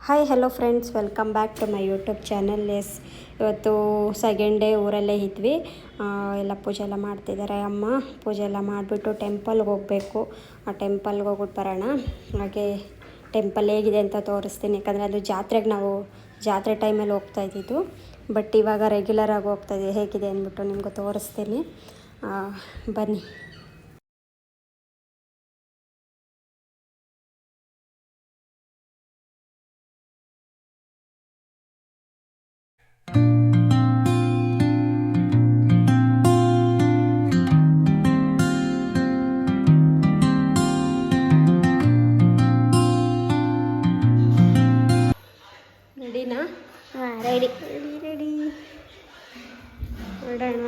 Hi hello friends, welcome back to my YouTube channel. ಇವತ್ತು second day ಊರಲ್ಲೇ ಇದ್ವಿ. ಎಲ್ಲ ಪೂಜೆ ಎಲ್ಲ ಮಾಡ್ತಿದ್ದಾರೆ ಅಮ್ಮ. ಪೂಜೆ ಎಲ್ಲ ಮಾಡಿಬಿಟ್ಟು ಟೆಂಪಲ್ಗೆ ಹೋಗಬೇಕು. ಆ ಟೆಂಪಲ್ಗೆ ಹೋಗ್ಬಿಟ್ಟು ಬರೋಣ. ಹಾಗೆ ಟೆಂಪಲ್ ಹೇಗಿದೆ ಅಂತ ತೋರಿಸ್ತೀನಿ. ಯಾಕಂದರೆ ಅದು ಜಾತ್ರೆಗೆ ನಾವು ಜಾತ್ರೆ ಟೈಮಲ್ಲಿ ಹೋಗ್ತಾ ಇದ್ದಿದ್ದು. ಬಟ್ ಇವಾಗ ರೆಗ್ಯುಲರಾಗಿ ಹೋಗ್ತಾಯಿದ್ದೀವಿ. ಹೇಗಿದೆ ಅಂದ್ಬಿಟ್ಟು ನಿಮ್ಗೆ ತೋರಿಸ್ತೀನಿ, ಬನ್ನಿ. ರೆಡಿನಾ? ರೆಡಿ ಹೊರಡೋಣ.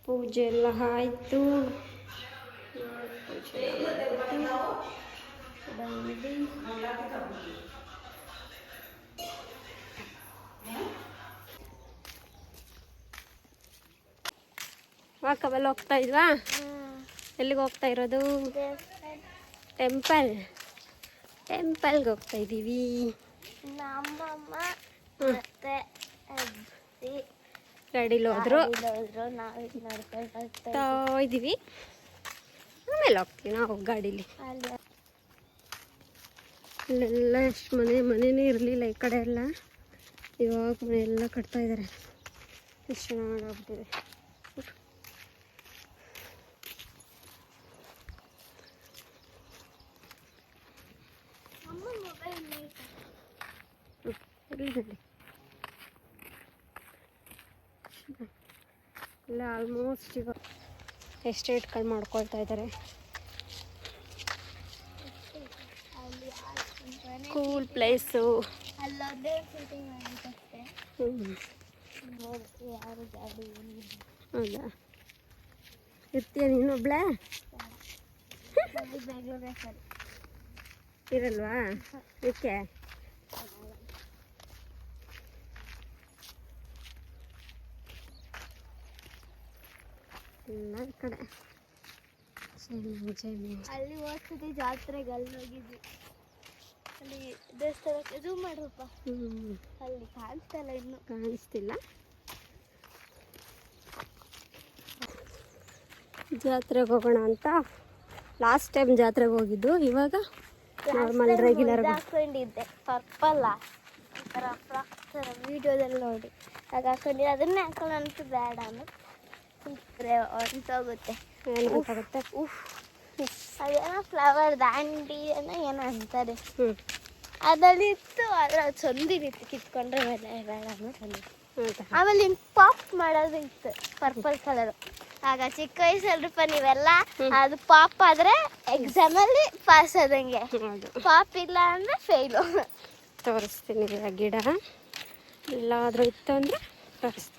ಪೂಜೆ ಎಲ್ಲ ಆಯಿತು. ವಾಕಬಲ್ಲಿ ಹೋಗ್ತಾ ಇದ್ವಾ? ಎಲ್ಲಿಗೆ ಹೋಗ್ತಾ ಇರೋದು? ಟೆಂಪಲ್ಗೆ ಹೋಗ್ತಾ ಇದ್ದೀವಿ. ನಮ್ಮಮ್ಮ ಮತ್ತೆ ಗಾಡೀಲಿ ಹೋದ್ರು, ನಾವು ಇದ್ದೀವಿ. ಆಮೇಲೆ ಹೋಗ್ತೀವಿ ನಾವು ಗಾಡೀಲಿ. ಅಲ್ಲೆಲ್ಲ ಎಷ್ಟು ಮನೆಯೇ ಇರಲಿಲ್ಲ ಈ ಕಡೆ ಎಲ್ಲ. ಇವಾಗ ಮನೆ ಎಲ್ಲ ಕಟ್ತಾ ಇದ್ದಾರೆ. ಎಷ್ಟು ಚೆನ್ನಾಗಾಗ್ಬಿಟ್ಟಿದೆ. ಇಲ್ಲ ಆಲ್ಮೋಸ್ಟ್ ಇವಾಗ ಎಸ್ಟೇಟ್ಗಳು ಮಾಡ್ಕೊಳ್ತಾ ಇದ್ದಾರೆ. Cool place. ಹೌದಾ? ಇರ್ತೀಯ ನೀನೊಬ್ಳೆ? ಇರಲ್ವಾ? ಏಕೆ? ಎಲ್ಲ ಈ ಕಡೆ ಅಲ್ಲಿ ಹೋಗ್ತಿದ್ವಿ ಜಾತ್ರೆಗೆ. ಅಲ್ಲಿ ಹೋಗಿದ್ವಿ. ಅಲ್ಲಿ ದೇವಸ್ಥಾನಕ್ಕೆ ಝೂಮ್ ಮಾಡ್ರಪ್ಪ. ಅಲ್ಲಿ ಕಾಣಿಸ್ತಲ್ಲ, ಇನ್ನು ಕಾಣಿಸ್ತಿಲ್ಲ. ಜಾತ್ರೆಗೆ ಹೋಗೋಣ ಅಂತ ಲಾಸ್ಟ್ ಟೈಮ್ ಜಾತ್ರೆಗೆ ಹೋಗಿದ್ದು. ಇವಾಗ ನಾರ್ಮಲ್ ರೆಗ್ಯುಲರ್ ಹಾಕೊಂಡಿದ್ದೆ. ಪರ್ಪಲ್ಲ ವಿಡಿಯೋದಲ್ಲಿ ನೋಡಿ ಆಗ ಹಾಕೊಂಡಿದ್ದೆ. ಅದನ್ನೇ ಹಾಕೊಳ್ಳೋ ಅಂತ ಬೇಡ ಹೊಂಟೋಗುತ್ತೆ. ಅದೇನೋ ಫ್ಲವರ್ ದಾಂಡಿ ಅನ್ನೋ ಏನೋ ಅಂತಾರೆ. ಅದ್ರಲ್ಲಿ ಇತ್ತು, ಅದ್ರ ಚಂದಿರಿತ್ತು. ಕಿತ್ಕೊಂಡ್ರೆ ಬೇಡ ಅಂದ್ಬಿಟ್ಟು ಆಮೇಲೆ ಹಿಂಗೆ ಪಾಪ್ ಮಾಡೋದು ಇತ್ತು, ಪರ್ಪಲ್ ಕಲರ್. ಆಗ ಚಿಕ್ಕ ವಯಸ್ಸಲ್ರಿಪ್ಪ ನೀವೆಲ್ಲ. ಅದು ಪಾಪ್ ಆದ್ರೆ ಎಕ್ಸಾಮಲ್ಲಿ ಪಾಸ್ ಆದಂಗೆ, ಪಾಪ್ ಇಲ್ಲ ಅಂದ್ರೆ ಫೇಲು. ತೋರಿಸ್ತೀನಿ. ಗಿಡ ಎಲ್ಲಾದ್ರೂ ಇತ್ತು ಅಂದ್ರೆ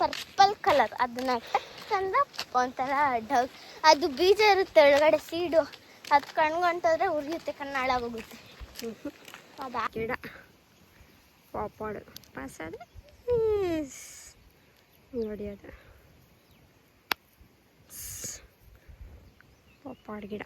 ಪರ್ಪಲ್ ಕಲರ್. ಅದನ್ನ ಚಂದ ಒಂಥರ ಅದು ಬೀಜ ಇರುತ್ತೆ ಒಳಗಡೆ, ಸೀಡು. ಅದು ಕಣ್ಗೊಂತಂದ್ರೆ ಉರಿಯುತ್ತೆ, ಕಣ್ಣಾಳಾಗೋಗುತ್ತೆ. ಅದ ಗಿಡ ಪಾಪಾಡು ಪಾಸ್ ಆದರೆ ಹೊಡಿಯೋದು. ಪಾಪಾಡು ಗಿಡ.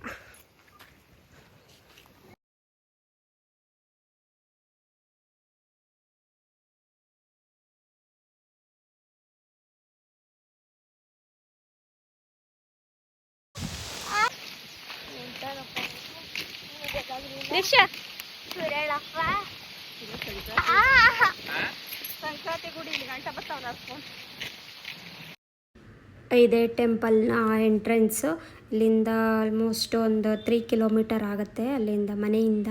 ಇದೇ ಟೆಂಪಲ್ನ ಎಂಟ್ರೆನ್ಸು. ಇಲ್ಲಿಂದ ಆಲ್ಮೋಸ್ಟ್ ಒಂದು 3 ಕಿಲೋಮೀಟರ್ ಆಗುತ್ತೆ ಅಲ್ಲಿಂದ, ಮನೆಯಿಂದ.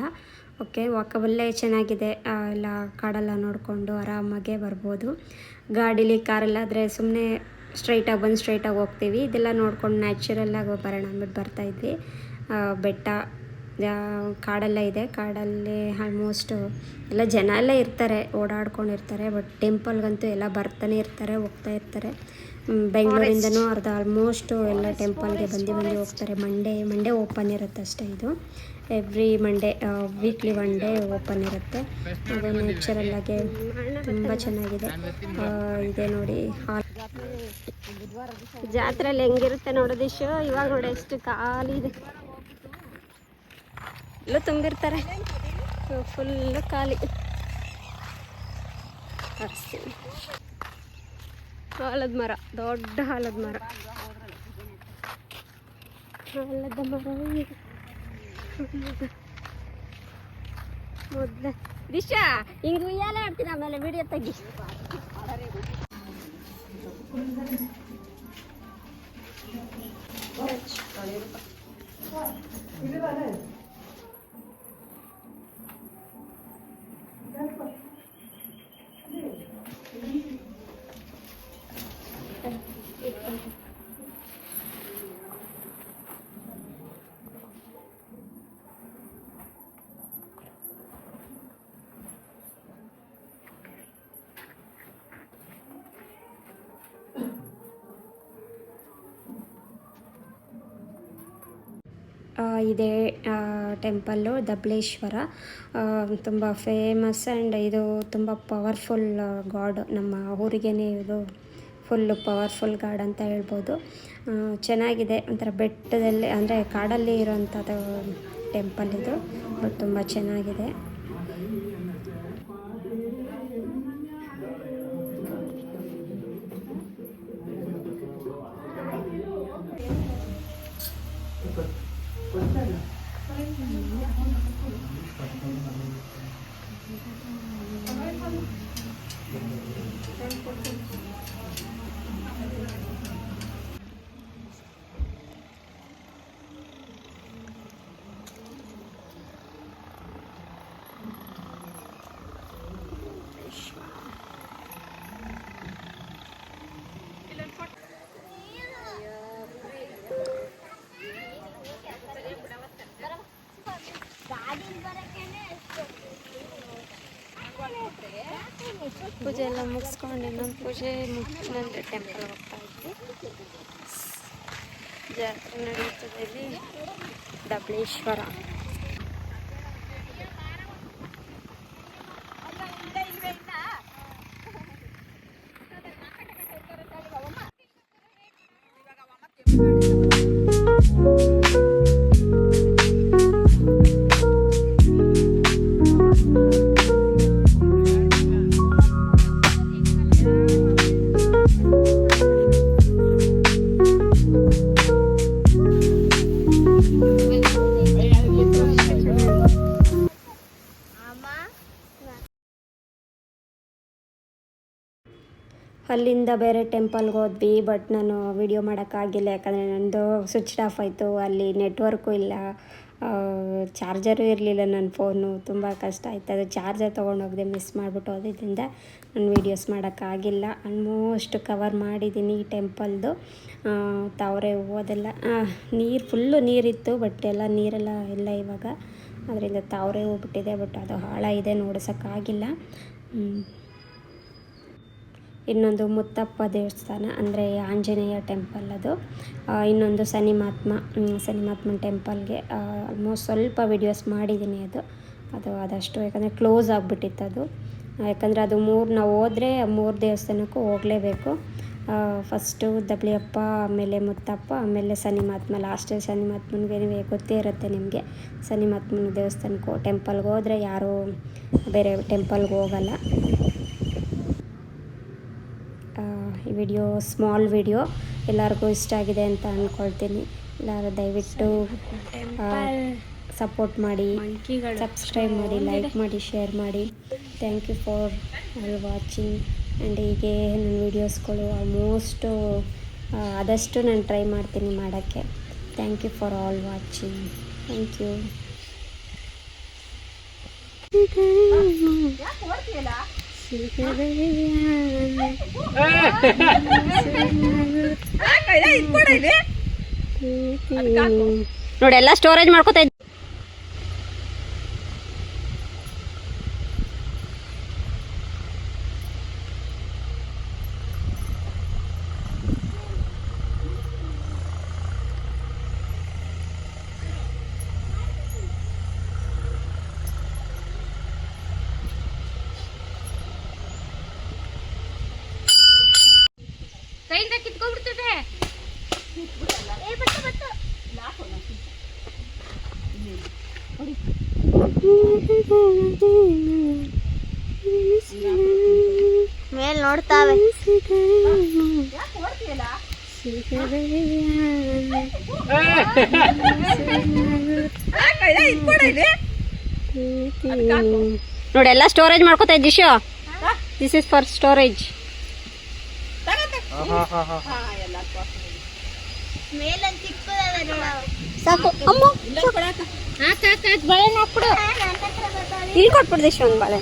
ಓಕೆ, ವಾಕಬಲ್ಲೇ ಚೆನ್ನಾಗಿದೆ. ಎಲ್ಲ ಕಾಡೆಲ್ಲ ನೋಡಿಕೊಂಡು ಆರಾಮಾಗೆ ಬರ್ಬೋದು. ಗಾಡೀಲಿ ಕಾರಲ್ಲಾದರೆ ಸುಮ್ಮನೆ ಸ್ಟ್ರೈಟಾಗಿ ಬಂದು ಸ್ಟ್ರೈಟಾಗಿ ಹೋಗ್ತೀವಿ. ಇದೆಲ್ಲ ನೋಡ್ಕೊಂಡು ನ್ಯಾಚುರಲ್ಲಾಗಿ ಬರೋಣ ಅಂದ್ಬಿಟ್ಟು ಬರ್ತಾಯಿದ್ವಿ. ಬೆಟ್ಟ ಕಾಡೆಲ್ಲ ಇದೆ. ಕಾಡಲ್ಲಿ ಆಲ್ಮೋಸ್ಟ್ ಎಲ್ಲ ಜನ ಎಲ್ಲ ಇರ್ತಾರೆ, ಓಡಾಡ್ಕೊಂಡಿರ್ತಾರೆ. ಬಟ್ ಟೆಂಪಲ್ಗಂತೂ ಎಲ್ಲ ಬರ್ತಾನೆ ಇರ್ತಾರೆ, ಹೋಗ್ತಾ ಇರ್ತಾರೆ. ಬೆಂಗಳೂರಿಂದನೂ ಆಲ್ಮೋಸ್ಟು ಎಲ್ಲ ಟೆಂಪಲ್ಗೆ ಬಂದು ಹೋಗ್ತಾರೆ. ಮಂಡೇ ಓಪನ್ ಇರುತ್ತೆ ಅಷ್ಟೇ. ಇದು every Monday, weekly 1 day open ಇರುತ್ತೆ. ಅದು ನ್ಯಾಚುರಲ್ಲಾಗೆ ತುಂಬ ಚೆನ್ನಾಗಿದೆ. ಇದೆ ನೋಡಿ ಜಾತ್ರೆಯಲ್ಲಿ ಹೆಂಗಿರುತ್ತೆ ನೋಡೋದಿಶು. ಇವಾಗ ನೋಡಿ ಎಷ್ಟು ಖಾಲಿ ಇದೆ. ಎಲ್ಲ ತುಂಬಿರ್ತಾರೆ, ಫುಲ್ಲು ಖಾಲಿ. ತರಿಸ್ತೀನಿ. ಆಲದ ಮರ, ದೊಡ್ಡ ಆಲದ ಮರ. ಆಲದ ಮರ ಮೊದಲ ದಿಶಾ ಹಿಂಗೆ ಉಯ್ಯಾಲೆ ಆಡ್ತೀನಿ, ಆಮೇಲೆ ವಿಡಿಯೋ ತೆಗಿ. ಇದೇ ಟೆಂಪಲ್ಲು ಧಬಳೇಶ್ವರ, ತುಂಬ ಫೇಮಸ್ ಆ್ಯಂಡ್ ಇದು ತುಂಬ ಪವರ್ಫುಲ್ ಗಾಡ್. ನಮ್ಮ ಊರಿಗೇನೆ ಇದು ಫುಲ್ಲು ಪವರ್ಫುಲ್ ಗಾಡ್ ಅಂತ ಹೇಳ್ಬೋದು. ಚೆನ್ನಾಗಿದೆ, ಒಂಥರ ಬೆಟ್ಟದಲ್ಲಿ ಅಂದರೆ ಕಾಡಲ್ಲಿ ಇರೋವಂಥದ್ದು ಟೆಂಪಲ್ ಇದು, ಬಟ್ ತುಂಬ ಚೆನ್ನಾಗಿದೆ. ಪೂಜೆ ಎಲ್ಲ ಮುಗಿಸ್ಕೊಂಡು ಇನ್ನೊಂದು ಪೂಜೆ ಮುಗಿಸ್ಕೊಂಡು ಟೆಂಪಲ್ ಹೋಗ್ತಾ ಇದ್ವಿ. ಜಾತ್ರೆ ನಡೆಯುತ್ತದೆ ಇಲ್ಲಿ ಧಬಳೇಶ್ವರ. ಅಲ್ಲಿಂದ ಬೇರೆ ಟೆಂಪಲ್ಗೆ ಹೋದ್ವಿ, ಬಟ್ ನಾನು ವಿಡಿಯೋ ಮಾಡೋಕ್ಕಾಗಿಲ್ಲ, ಯಾಕಂದರೆ ನನ್ನದು ಸ್ವಿಚ್ ಆಫ್ ಆಯಿತು. ಅಲ್ಲಿ ನೆಟ್ವರ್ಕು ಇಲ್ಲ, ಚಾರ್ಜರು ಇರಲಿಲ್ಲ ನನ್ನ ಫೋನು. ತುಂಬ ಕಷ್ಟ ಆಯ್ತು, ಅದು ಚಾರ್ಜರ್ ತೊಗೊಂಡೋಗದೆ ಮಿಸ್ ಮಾಡಿಬಿಟ್ಟು ಹೋದ್ರಿಂದ ನಾನು ವೀಡಿಯೋಸ್ ಮಾಡೋಕ್ಕಾಗಿಲ್ಲ. ಆಲ್ಮೋಸ್ಟ್ ಕವರ್ ಮಾಡಿದ್ದೀನಿ ಈ ಟೆಂಪಲ್ದು. ತಾವರೆ ಹೂವು ಅದೆಲ್ಲ ನೀರು ಫುಲ್ಲು ನೀರಿತ್ತು, ಬಟ್ ಎಲ್ಲ ನೀರೆಲ್ಲ ಇಲ್ಲ ಇವಾಗ. ಅದರಿಂದ ತಾವರೆ ಹೂವು ಬಿಟ್ಟಿದೆ, ಬಟ್ ಅದು ಹಾಳ ಇದೆ, ನೋಡ್ಸೋಕ್ಕಾಗಿಲ್ಲ. ಇನ್ನೊಂದು ಮುತ್ತಪ್ಪ ದೇವಸ್ಥಾನ ಅಂದರೆ ಆಂಜನೇಯ ಟೆಂಪಲ್ ಅದು. ಇನ್ನೊಂದು ಶನಿಮಹಾತ್ಮನ ಟೆಂಪಲ್ಗೆ ಆಲ್ಮೋಸ್ಟ್ ಸ್ವಲ್ಪ ವಿಡಿಯೋಸ್ ಮಾಡಿದ್ದೀನಿ. ಅದು ಅದಷ್ಟು ಯಾಕಂದರೆ ಕ್ಲೋಸ್ ಆಗಿಬಿಟ್ಟಿತ್ತು ಅದು. ಯಾಕಂದರೆ ಅದು ನಾವು ಹೋದರೆ 3 ದೇವಸ್ಥಾನಕ್ಕೂ ಹೋಗಲೇಬೇಕು. ಫಸ್ಟು ಧಬಳಿಯಪ್ಪ, ಆಮೇಲೆ ಮುತ್ತಪ್ಪ, ಆಮೇಲೆ ಶನಿಮಹಾತ್ಮ. ಲಾಸ್ಟಲ್ಲಿ ಶನಿಮಹಾತ್ಮನಿಗೆ ಗೊತ್ತೇ ಇರುತ್ತೆ ನಿಮಗೆ. ಶನಿಮಹಾತ್ಮನ ದೇವಸ್ಥಾನಕ್ಕೂ ಟೆಂಪಲ್ಗೆ ಹೋದರೆ ಯಾರೂ ಬೇರೆ ಟೆಂಪಲ್ಗೆ ಹೋಗಲ್ಲ. ಈ ವಿಡಿಯೋ ಸ್ಮಾಲ್ ವಿಡಿಯೋ ಎಲ್ಲರಿಗೂ ಇಷ್ಟ ಆಗಿದೆ ಅಂತ ಅಂದ್ಕೊಳ್ತೀನಿ. ಎಲ್ಲರೂ ದಯವಿಟ್ಟು ಸಪೋರ್ಟ್ ಮಾಡಿ, ಸಬ್ಸ್ಕ್ರೈಬ್ ಮಾಡಿ, ಲೈಕ್ ಮಾಡಿ, ಶೇರ್ ಮಾಡಿ. Thank you for all watching. And ಹೀಗೆ ನನ್ನ ವೀಡಿಯೋಸ್ಗಳು ಆಲ್ಮೋಸ್ಟು ಆದಷ್ಟು ನಾನು ಟ್ರೈ ಮಾಡ್ತೀನಿ ಮಾಡೋಕ್ಕೆ. Thank you for all watching. Thank you. ನೋಡಿ ಎಲ್ಲ ಸ್ಟೋರೇಜ್ ಮಾಡ್ಕೋತಾ ಇದ್ದೆ. ಕೈಯಿಂದ ಕಿತ್ಕೊಂಡ್ಬಿಡ್ತದೆ. ನೋಡ್ತಾವೆ. ನೋಡಿ ಎಲ್ಲ ಸ್ಟೋರೇಜ್ ಮಾಡ್ಕೋತಾ ದಿಶು. This is for storage. ಸಾಕು ಅಮ್ಮ, ಇಲ್ಲಿ ಕೊಟ್ಬಿಡು ದಿಶು ಒಂದು ಬಾಳೆ.